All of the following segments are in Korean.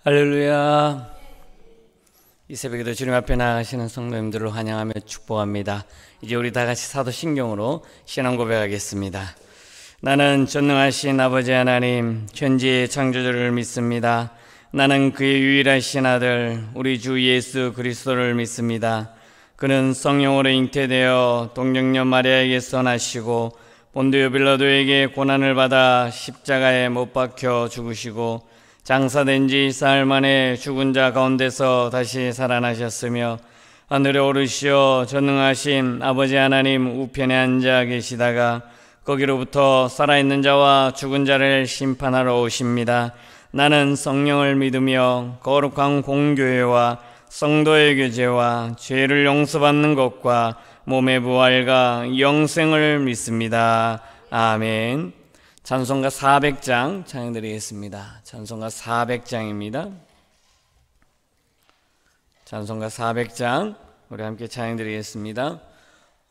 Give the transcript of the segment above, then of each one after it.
할렐루야. 이 새벽에도 주님 앞에 나가시는 성도님들을 환영하며 축복합니다. 이제 우리 다 같이 사도신경으로 신앙 고백하겠습니다. 나는 전능하신 아버지 하나님, 천지의 창조주를 믿습니다. 나는 그의 유일하신 아들 우리 주 예수 그리스도를 믿습니다. 그는 성령으로 잉태되어 동정녀 마리아에게서 나시고 본디오 빌라도에게 고난을 받아 십자가에 못 박혀 죽으시고 장사된 지 사흘 만에 죽은 자 가운데서 다시 살아나셨으며 하늘에 오르시어 전능하신 아버지 하나님 우편에 앉아 계시다가 거기로부터 살아있는 자와 죽은 자를 심판하러 오십니다. 나는 성령을 믿으며 거룩한 공교회와 성도의 교제와 죄를 용서받는 것과 몸의 부활과 영생을 믿습니다. 아멘. 찬송가 400장 찬양드리겠습니다. 찬송가 400장입니다. 찬송가 400장 우리 함께 찬양드리겠습니다.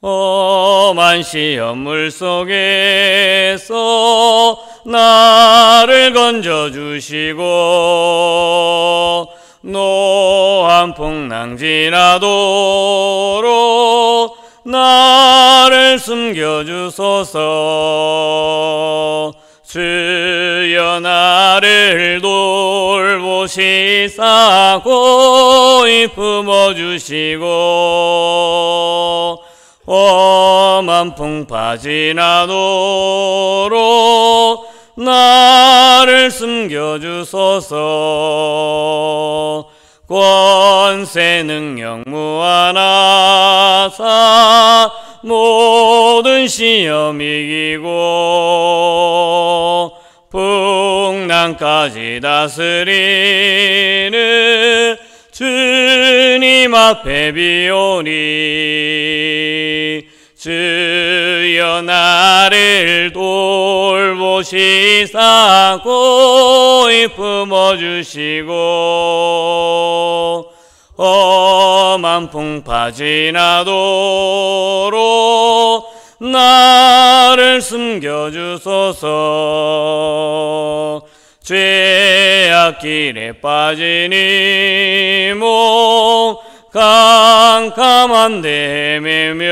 험한 시험 물속에서 나를 건져주시고 노한 풍랑 지나도록 나를 숨겨주소서. 주여 나를 돌보시사 고이 품어주시고 험한 풍파 지나도록 나를 숨겨주소서. 권세 능력 무한하사 모든 시험 이기고 풍랑까지 다스리는 주님 앞에 비오니 주여 나를 돌보시사 고이 품어주시고 험한 풍파 지나도록 나를 숨겨주소서. 죄악 길에 빠진 이 몸 캄캄한데 헤매며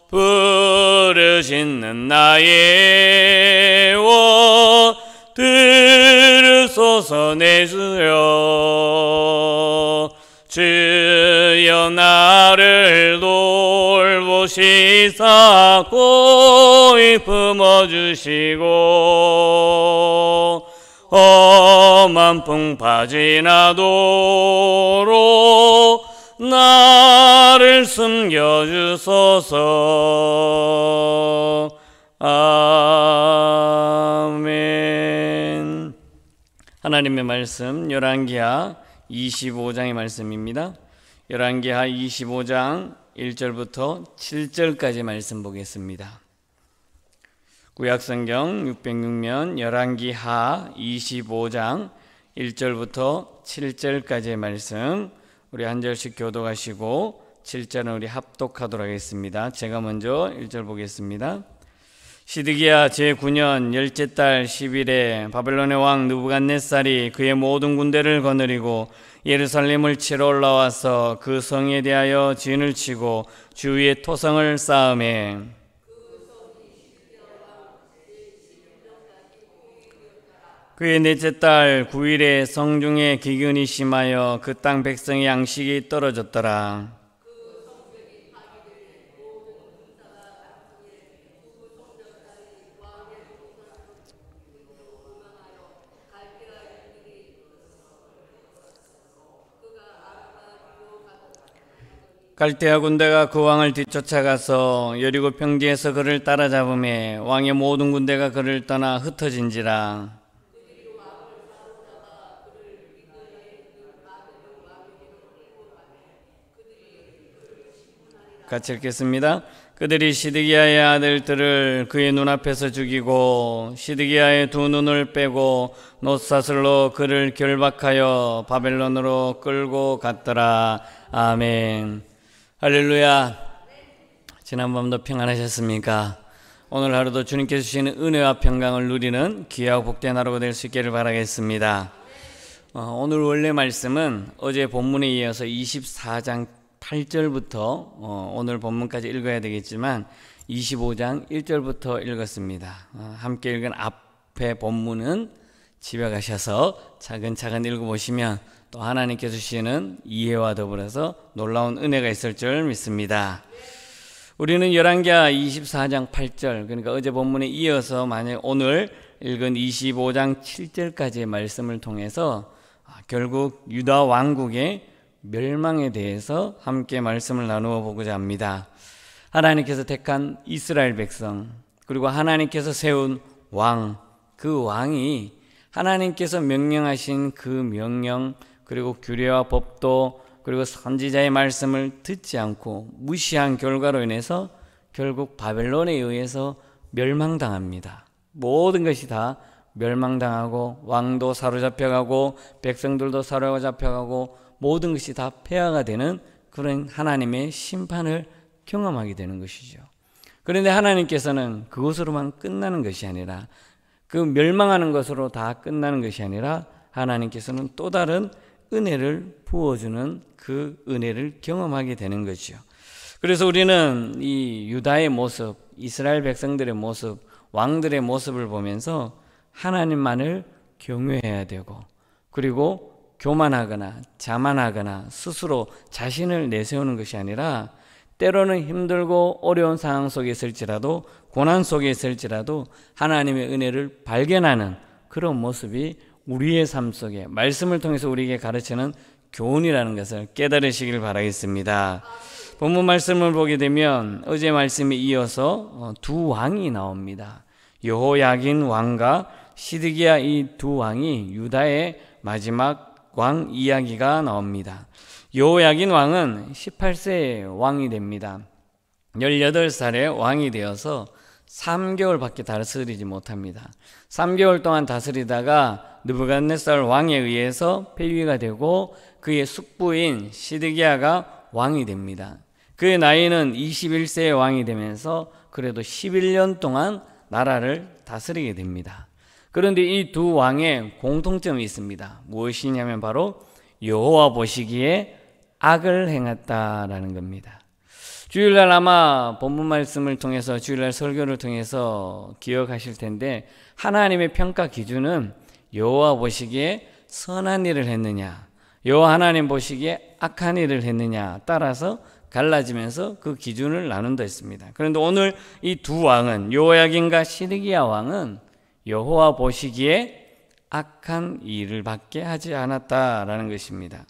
부르짖는 나의 원 들으소서 내 주여. 주여 나를 돌보시사 고이 품어주시고 험한 풍파 지나도록 나를 숨겨주소서. 아멘. 하나님의 말씀 열왕기하 25장의 말씀입니다. 열왕기하 25장 1절부터 7절까지 말씀 보겠습니다. 구약성경 606면 열왕기하 25장 1절부터 7절까지의 말씀 우리 한 절씩 교독하시고 7절은 우리 합독하도록 하겠습니다. 제가 먼저 1절 보겠습니다. 시드기야 제9년 열째 달 10일에 바벨론의 왕 느부갓네살이 그의 모든 군대를 거느리고 예루살렘을 치러 올라와서 그 성에 대하여 진을 치고 주위에 토성을 쌓음에 그의 넷째 달 9일에 성중에 기근이 심하여 그 땅 백성의 양식이 떨어졌더라. 갈대아 군대가 그 왕을 뒤쫓아가서 여리고 평지에서 그를 따라잡음에 왕의 모든 군대가 그를 떠나 흩어진지라. 같이 읽겠습니다. 그들이 시드기야의 아들들을 그의 눈앞에서 죽이고 시드기야의 두 눈을 빼고 놋사슬로 그를 결박하여 바벨론으로 끌고 갔더라. 아멘. 할렐루야. 지난밤도 평안하셨습니까? 오늘 하루도 주님께서 주시는 은혜와 평강을 누리는 귀하고 복된 하루가 될 수 있기를 바라겠습니다. 오늘 원래 말씀은 어제 본문에 이어서 24장 8절부터 오늘 본문까지 읽어야 되겠지만 25장 1절부터 읽었습니다. 함께 읽은 앞에 본문은 집에 가셔서 차근차근 읽어보시면 또 하나님께서 주시는 이해와 더불어서 놀라운 은혜가 있을 줄 믿습니다. 우리는 열왕기하 24장 8절, 그러니까 어제 본문에 이어서 만약 오늘 읽은 25장 7절까지의 말씀을 통해서 결국 유다 왕국의 멸망에 대해서 함께 말씀을 나누어 보고자 합니다. 하나님께서 택한 이스라엘 백성, 그리고 하나님께서 세운 왕, 그 왕이 하나님께서 명령하신 그 명령, 그리고 규례와 법도, 그리고 선지자의 말씀을 듣지 않고 무시한 결과로 인해서 결국 바벨론에 의해서 멸망당합니다. 모든 것이 다 멸망당하고 왕도 사로잡혀가고 백성들도 사로잡혀가고 모든 것이 다 폐하가 되는 그런 하나님의 심판을 경험하게 되는 것이죠. 그런데 하나님께서는 그것으로만 끝나는 것이 아니라, 그 멸망하는 것으로 다 끝나는 것이 아니라 하나님께서는 또 다른 은혜를 부어주는 그 은혜를 경험하게 되는 거죠. 그래서 우리는 이 유다의 모습, 이스라엘 백성들의 모습, 왕들의 모습을 보면서 하나님만을 경외해야 되고, 그리고 교만하거나 자만하거나 스스로 자신을 내세우는 것이 아니라 때로는 힘들고 어려운 상황 속에 있을지라도, 고난 속에 있을지라도 하나님의 은혜를 발견하는 그런 모습이 우리의 삶 속에 말씀을 통해서 우리에게 가르치는 교훈이라는 것을 깨달으시길 바라겠습니다. 본문 말씀을 보게 되면 어제 말씀에 이어서 두 왕이 나옵니다. 여호야긴 왕과 시드기야, 이 두 왕이 유다의 마지막 왕 이야기가 나옵니다. 여호야긴 왕은 18세에 왕이 됩니다. 18살에 왕이 되어서 3개월밖에 다스리지 못합니다. 3개월 동안 다스리다가 느부갓네살 왕에 의해서 폐위가 되고 그의 숙부인 시드기야가 왕이 됩니다. 그의 나이는 21세에 왕이 되면서 그래도 11년 동안 나라를 다스리게 됩니다. 그런데 이 두 왕의 공통점이 있습니다. 무엇이냐면 바로 여호와 보시기에 악을 행했다라는 겁니다. 주일날 아마 본문 말씀을 통해서, 주일날 설교를 통해서 기억하실 텐데, 하나님의 평가 기준은 여호와 보시기에 선한 일을 했느냐, 여호와 하나님 보시기에 악한 일을 했느냐 따라서 갈라지면서 그 기준을 나눈다 했습니다. 그런데 오늘 이 두 왕은, 여호야긴과 시드기야 왕은 여호와 보시기에 악한 일을 밖에 하지 않았다라는 것입니다.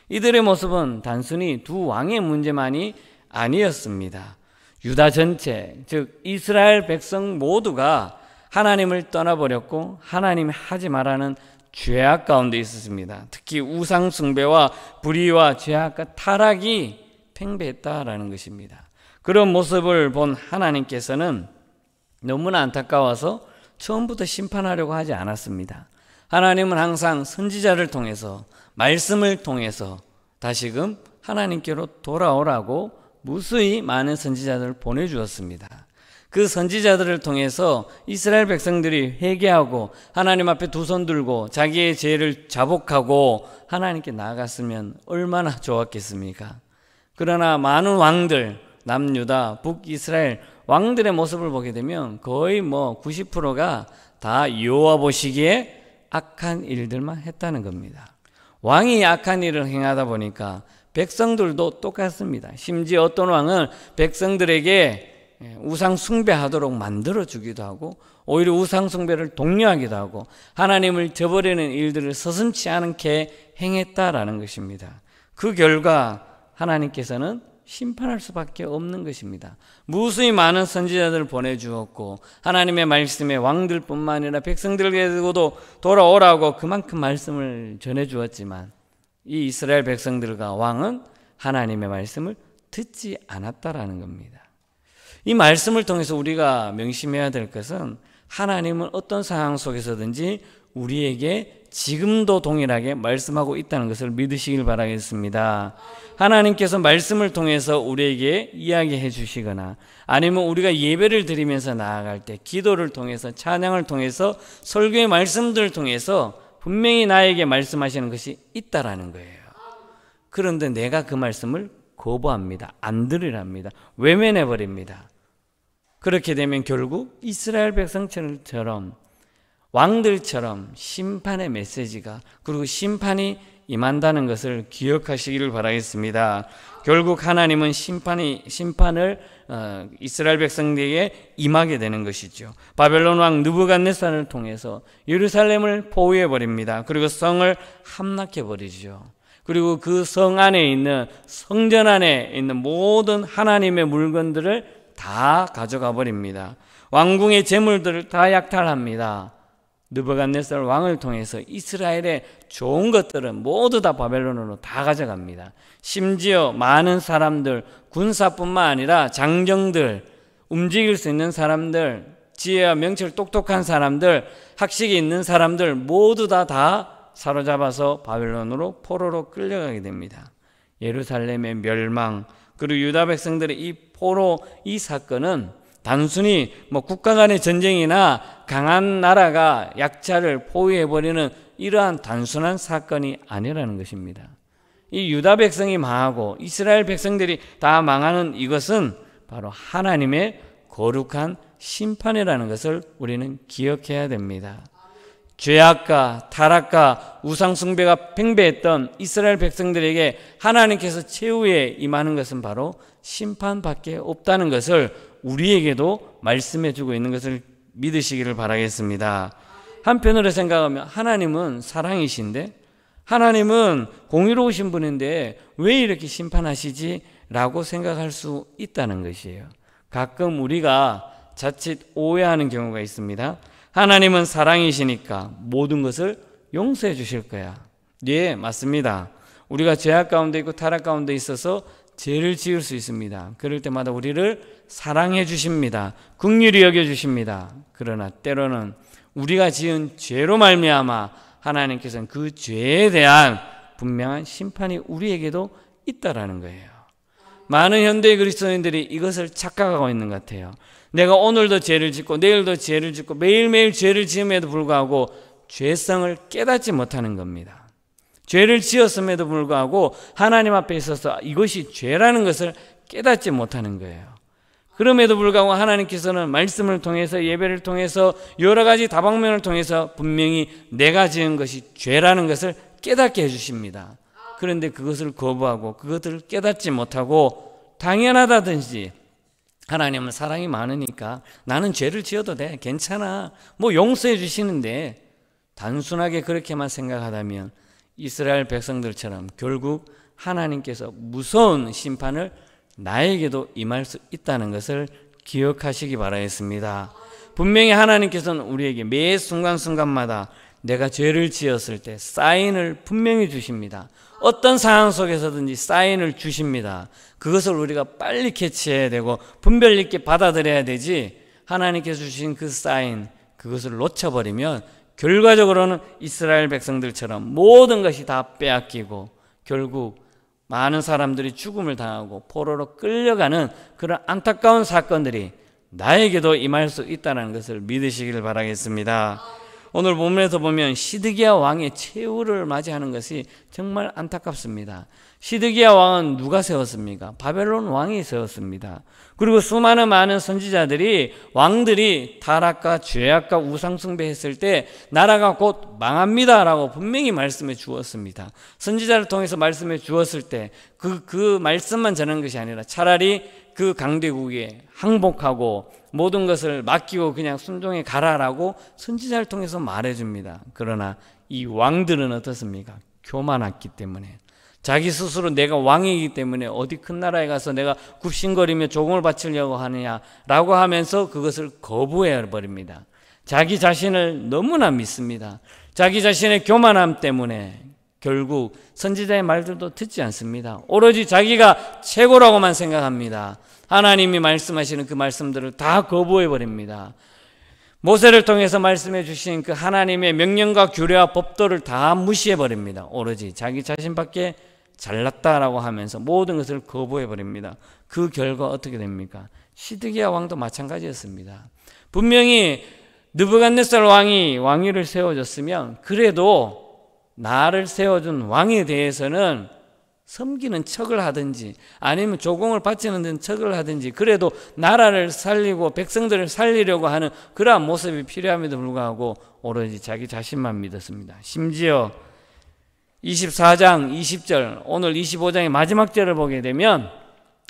이들의 모습은 단순히 두 왕의 문제만이 아니었습니다. 유다 전체, 즉 이스라엘 백성 모두가 하나님을 떠나버렸고 하나님이 하지 말라는 죄악 가운데 있었습니다. 특히 우상 숭배와 불의와 죄악과 타락이 팽배했다라는 것입니다. 그런 모습을 본 하나님께서는 너무나 안타까워서 처음부터 심판하려고 하지 않았습니다. 하나님은 항상 선지자를 통해서, 말씀을 통해서 다시금 하나님께로 돌아오라고 무수히 많은 선지자들을 보내주었습니다. 그 선지자들을 통해서 이스라엘 백성들이 회개하고 하나님 앞에 두 손 들고 자기의 죄를 자복하고 하나님께 나아갔으면 얼마나 좋았겠습니까? 그러나 많은 왕들, 남유다, 북이스라엘 왕들의 모습을 보게 되면 거의 90%가 다 여호와 보시기에 악한 일들만 했다는 겁니다. 왕이 악한 일을 행하다 보니까 백성들도 똑같습니다. 심지어 어떤 왕은 백성들에게 우상 숭배하도록 만들어주기도 하고 오히려 우상 숭배를 독려하기도 하고 하나님을 저버리는 일들을 서슴지 않게 행했다라는 것입니다. 그 결과 하나님께서는 심판할 수밖에 없는 것입니다. 무수히 많은 선지자들을 보내주었고 하나님의 말씀에 왕들뿐만 아니라 백성들에게도 돌아오라고 그만큼 말씀을 전해주었지만 이 이스라엘 백성들과 왕은 하나님의 말씀을 듣지 않았다라는 겁니다. 이 말씀을 통해서 우리가 명심해야 될 것은 하나님은 어떤 상황 속에서든지 우리에게 지금도 동일하게 말씀하고 있다는 것을 믿으시길 바라겠습니다. 하나님께서 말씀을 통해서 우리에게 이야기해 주시거나 아니면 우리가 예배를 드리면서 나아갈 때 기도를 통해서 찬양을 통해서 설교의 말씀들을 통해서 분명히 나에게 말씀하시는 것이 있다라는 거예요. 그런데 내가 그 말씀을 거부합니다. 안 들으랍니다. 외면해 버립니다. 그렇게 되면 결국 이스라엘 백성처럼 왕들처럼 심판의 메시지가 그리고 심판이 임한다는 것을 기억하시기를 바라겠습니다. 결국 하나님은 심판을 이스라엘 백성들에게 임하게 되는 것이죠. 바벨론 왕 느부갓네살을 통해서 예루살렘을 포위해 버립니다. 그리고 성을 함락해 버리죠. 그리고 그 성 안에 있는 성전 안에 있는 모든 하나님의 물건들을 다 가져가 버립니다. 왕궁의 재물들을 다 약탈합니다. 느부갓네살 왕을 통해서 이스라엘의 좋은 것들은 모두 다 바벨론으로 다 가져갑니다. 심지어 많은 사람들, 군사뿐만 아니라 장정들, 움직일 수 있는 사람들, 지혜와 명철 똑똑한 사람들, 학식이 있는 사람들 모두 다 사로잡아서 바벨론으로 포로로 끌려가게 됩니다. 예루살렘의 멸망, 그리고 유다 백성들의 이 포로, 이 사건은 단순히 국가 간의 전쟁이나 강한 나라가 약자를 포위해버리는 이러한 단순한 사건이 아니라는 것입니다. 이 유다 백성이 망하고 이스라엘 백성들이 다 망하는 이것은 바로 하나님의 거룩한 심판이라는 것을 우리는 기억해야 됩니다. 죄악과 타락과 우상숭배가 팽배했던 이스라엘 백성들에게 하나님께서 최후에 임하는 것은 바로 심판밖에 없다는 것을 우리에게도 말씀해 주고 있는 것을 믿으시기를 바라겠습니다. 한편으로 생각하면 하나님은 사랑이신데 하나님은 공의로우신 분인데 왜 이렇게 심판하시지? 라고 생각할 수 있다는 것이에요. 가끔 우리가 자칫 오해하는 경우가 있습니다. 하나님은 사랑이시니까 모든 것을 용서해 주실 거야. 예, 맞습니다. 우리가 죄악 가운데 있고 타락 가운데 있어서 죄를 지을 수 있습니다. 그럴 때마다 우리를 사랑해 주십니다. 긍휼히 여겨 주십니다. 그러나 때로는 우리가 지은 죄로 말미암아 하나님께서는 그 죄에 대한 분명한 심판이 우리에게도 있다라는 거예요. 많은 현대 그리스도인들이 이것을 착각하고 있는 것 같아요. 내가 오늘도 죄를 짓고 내일도 죄를 짓고 매일매일 죄를 지음에도 불구하고 죄성을 깨닫지 못하는 겁니다. 죄를 지었음에도 불구하고 하나님 앞에 있어서 이것이 죄라는 것을 깨닫지 못하는 거예요. 그럼에도 불구하고 하나님께서는 말씀을 통해서 예배를 통해서 여러 가지 다방면을 통해서 분명히 내가 지은 것이 죄라는 것을 깨닫게 해주십니다. 그런데 그것을 거부하고 그것을 깨닫지 못하고 당연하다든지 하나님은 사랑이 많으니까 나는 죄를 지어도 돼, 괜찮아, 용서해 주시는데 단순하게 그렇게만 생각하다면 이스라엘 백성들처럼 결국 하나님께서 무서운 심판을 나에게도 임할 수 있다는 것을 기억하시기 바라겠습니다. 분명히 하나님께서는 우리에게 매 순간순간마다 내가 죄를 지었을 때 사인을 분명히 주십니다. 어떤 상황 속에서든지 사인을 주십니다. 그것을 우리가 빨리 캐치해야 되고 분별 있게 받아들여야 되지, 하나님께서 주신 그 사인 그것을 놓쳐버리면 결과적으로는 이스라엘 백성들처럼 모든 것이 다 빼앗기고 결국 많은 사람들이 죽음을 당하고 포로로 끌려가는 그런 안타까운 사건들이 나에게도 임할 수 있다는 것을 믿으시기를 바라겠습니다. 오늘 본문에서 보면 시드기야 왕의 최후를 맞이하는 것이 정말 안타깝습니다. 시드기야 왕은 누가 세웠습니까? 바벨론 왕이 세웠습니다. 그리고 많은 선지자들이 왕들이 타락과 죄악과 우상숭배했을 때 나라가 곧 망합니다라고 분명히 말씀해 주었습니다. 선지자를 통해서 말씀해 주었을 때 그 말씀만 전하는 것이 아니라 차라리 그 강대국에 항복하고 모든 것을 맡기고 그냥 순종해 가라라고 선지자를 통해서 말해줍니다. 그러나 이 왕들은 어떻습니까? 교만했기 때문에, 자기 스스로 내가 왕이기 때문에 어디 큰 나라에 가서 내가 굽신거리며 조공을 바치려고 하느냐라고 하면서 그것을 거부해버립니다. 자기 자신을 너무나 믿습니다. 자기 자신의 교만함 때문에 결국 선지자의 말들도 듣지 않습니다. 오로지 자기가 최고라고만 생각합니다. 하나님이 말씀하시는 그 말씀들을 다 거부해버립니다. 모세를 통해서 말씀해 주신 그 하나님의 명령과 규례와 법도를 다 무시해 버립니다. 오로지 자기 자신밖에 잘났다라고 하면서 모든 것을 거부해 버립니다. 그 결과 어떻게 됩니까? 시드기야 왕도 마찬가지였습니다. 분명히 느부갓네살 왕이 왕위를 세워줬으면 그래도 나를 세워준 왕에 대해서는 섬기는 척을 하든지 아니면 조공을 바치는 척을 하든지 그래도 나라를 살리고 백성들을 살리려고 하는 그러한 모습이 필요함에도 불구하고 오로지 자기 자신만 믿었습니다. 심지어 24장 20절 오늘 25장의 마지막 절을 보게 되면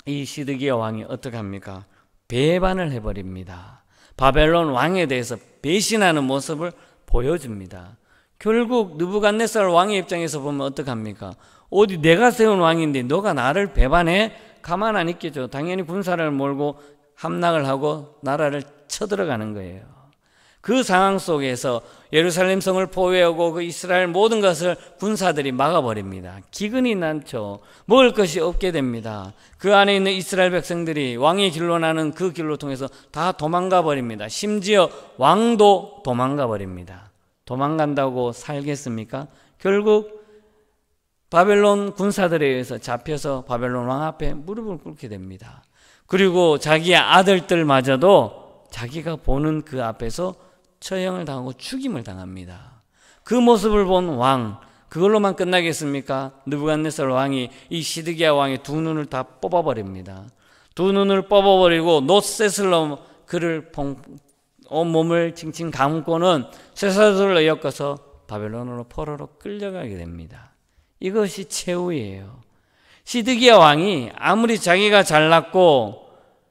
이 시드기야 왕이 어떻게 합니까? 배반을 해버립니다. 바벨론 왕에 대해서 배신하는 모습을 보여줍니다. 결국 느부갓네살 왕의 입장에서 보면 어떡합니까? 어디 내가 세운 왕인데 너가 나를 배반해? 가만 안 있겠죠. 당연히 군사를 몰고 함락을 하고 나라를 쳐들어가는 거예요. 그 상황 속에서 예루살렘 성을 포위하고 그 이스라엘 모든 것을 군사들이 막아버립니다. 기근이 난죠. 먹을 것이 없게 됩니다. 그 안에 있는 이스라엘 백성들이 왕의 길로 나는 그 길로 통해서 다 도망가 버립니다. 심지어 왕도 도망가 버립니다. 도망간다고 살겠습니까? 결국 바벨론 군사들에 의해서 잡혀서 바벨론 왕 앞에 무릎을 꿇게 됩니다. 그리고 자기의 아들들마저도 자기가 보는 그 앞에서 처형을 당하고 죽임을 당합니다. 그 모습을 본 왕, 그걸로만 끝나겠습니까? 느부갓네살 왕이 이 시드기야 왕의 두 눈을 다 뽑아버립니다. 두 눈을 뽑아버리고 놋쇠슬로 그를 온몸을 칭칭 감고는 쇠사슬로 엮어서 바벨론으로 포로로 끌려가게 됩니다. 이것이 최후예요. 시드기야 왕이 아무리 자기가 잘났고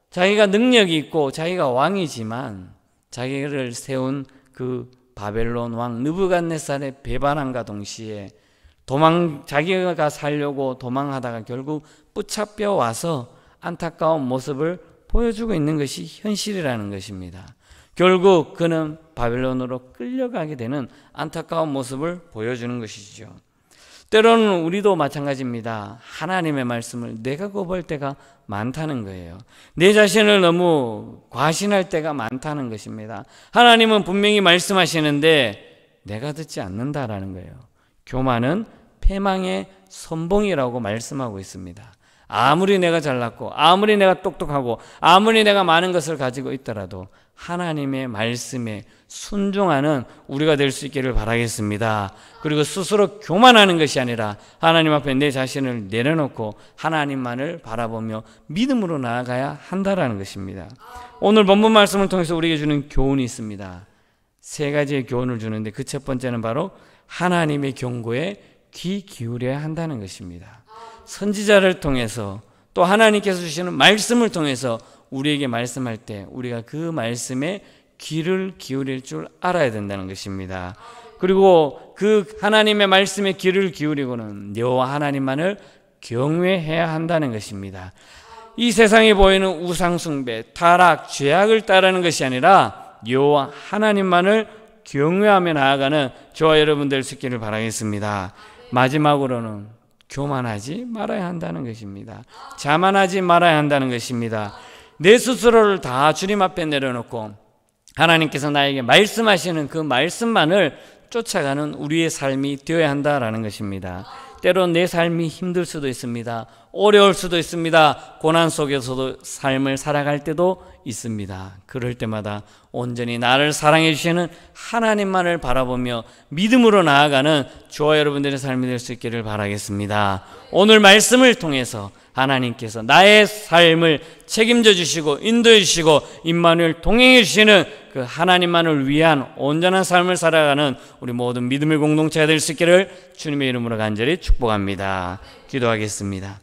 자기가 능력이 있고 자기가 왕이지만 자기를 세운 그 바벨론 왕 느부갓네살의 배반함과 동시에 자기가 살려고 도망하다가 결국 붙잡혀 와서 안타까운 모습을 보여주고 있는 것이 현실이라는 것입니다. 결국 그는 바벨론으로 끌려가게 되는 안타까운 모습을 보여주는 것이죠. 때로는 우리도 마찬가지입니다. 하나님의 말씀을 내가 거부할 때가 많다는 거예요. 내 자신을 너무 과신할 때가 많다는 것입니다. 하나님은 분명히 말씀하시는데 내가 듣지 않는다라는 거예요. 교만은 패망의 선봉이라고 말씀하고 있습니다. 아무리 내가 잘났고 아무리 내가 똑똑하고 아무리 내가 많은 것을 가지고 있더라도 하나님의 말씀에 순종하는 우리가 될 수 있기를 바라겠습니다. 그리고 스스로 교만하는 것이 아니라 하나님 앞에 내 자신을 내려놓고 하나님만을 바라보며 믿음으로 나아가야 한다라는 것입니다. 오늘 본문 말씀을 통해서 우리에게 주는 교훈이 있습니다. 세 가지의 교훈을 주는데 그 첫 번째는 바로 하나님의 경고에 귀 기울여야 한다는 것입니다. 선지자를 통해서 또 하나님께서 주시는 말씀을 통해서 우리에게 말씀할 때 우리가 그 말씀에 귀를 기울일 줄 알아야 된다는 것입니다. 그리고 그 하나님의 말씀에 귀를 기울이고는 여호와 하나님만을 경외해야 한다는 것입니다. 이 세상에 보이는 우상숭배, 타락, 죄악을 따르는 것이 아니라 여호와 하나님만을 경외하며 나아가는 저와 여러분 될 수 있기를 바라겠습니다. 마지막으로는 교만하지 말아야 한다는 것입니다. 자만하지 말아야 한다는 것입니다. 내 스스로를 다 주님 앞에 내려놓고 하나님께서 나에게 말씀하시는 그 말씀만을 쫓아가는 우리의 삶이 되어야 한다라는 것입니다. 때론 내 삶이 힘들 수도 있습니다. 어려울 수도 있습니다. 고난 속에서도 삶을 살아갈 때도 있습니다. 그럴 때마다 온전히 나를 사랑해 주시는 하나님만을 바라보며 믿음으로 나아가는 저와 여러분들의 삶이 될 수 있기를 바라겠습니다. 오늘 말씀을 통해서 하나님께서 나의 삶을 책임져 주시고 인도해 주시고 임마누엘 동행해 주시는 그 하나님만을 위한 온전한 삶을 살아가는 우리 모든 믿음의 공동체가 될 수 있기를 주님의 이름으로 간절히 축복합니다. 기도하겠습니다.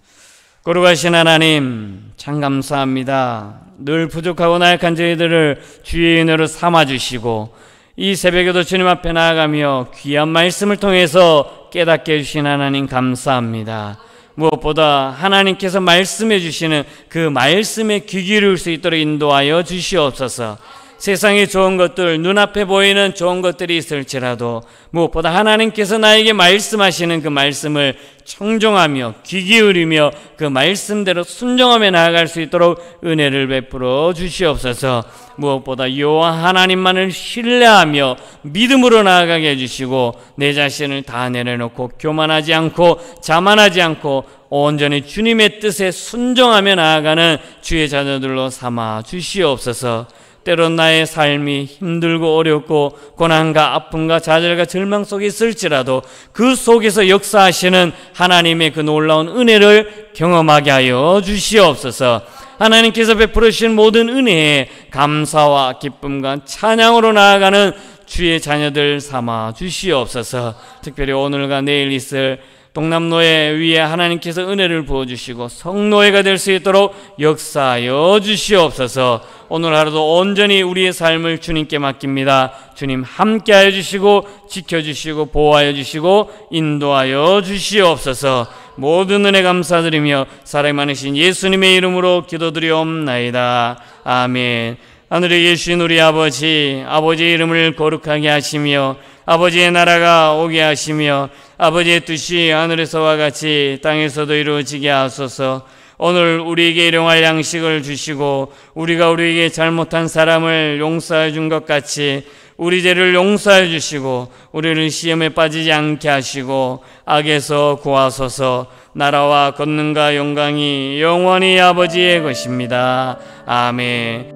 거룩하신 하나님 참 감사합니다. 늘 부족하고 나약한 저희들을 주의 은혜로 삼아주시고 이 새벽에도 주님 앞에 나아가며 귀한 말씀을 통해서 깨닫게 해주신 하나님 감사합니다. 무엇보다 하나님께서 말씀해 주시는 그 말씀에 귀 기울일 수 있도록 인도하여 주시옵소서. 세상에 좋은 것들, 눈앞에 보이는 좋은 것들이 있을지라도 무엇보다 하나님께서 나에게 말씀하시는 그 말씀을 청종하며 귀 기울이며 그 말씀대로 순종하며 나아갈 수 있도록 은혜를 베풀어 주시옵소서. 무엇보다 여호와 하나님만을 신뢰하며 믿음으로 나아가게 해주시고 내 자신을 다 내려놓고 교만하지 않고 자만하지 않고 온전히 주님의 뜻에 순종하며 나아가는 주의 자녀들로 삼아 주시옵소서. 때론 나의 삶이 힘들고 어렵고 고난과 아픔과 좌절과 절망 속에 있을지라도 그 속에서 역사하시는 하나님의 그 놀라운 은혜를 경험하게 하여 주시옵소서. 하나님께서 베풀어 주신 모든 은혜에 감사와 기쁨과 찬양으로 나아가는 주의 자녀들 삼아 주시옵소서. 특별히 오늘과 내일 있을 동남노예 위에 하나님께서 은혜를 부어주시고 성노예가 될 수 있도록 역사하여 주시옵소서. 오늘 하루도 온전히 우리의 삶을 주님께 맡깁니다. 주님 함께하여 주시고 지켜주시고 보호하여 주시고 인도하여 주시옵소서. 모든 은혜 감사드리며 사랑 많으신 예수님의 이름으로 기도드리옵나이다. 아멘. 하늘에 계신 우리 아버지, 아버지의 이름을 거룩하게 하시며 아버지의 나라가 오게 하시며 아버지의 뜻이 하늘에서와 같이 땅에서도 이루어지게 하소서. 오늘 우리에게 일용할 양식을 주시고 우리가 우리에게 잘못한 사람을 용서해 준 것 같이 우리 죄를 용서해 주시고 우리를 시험에 빠지지 않게 하시고 악에서 구하소서. 나라와 권능과 영광이 영원히 아버지의 것입니다. 아멘.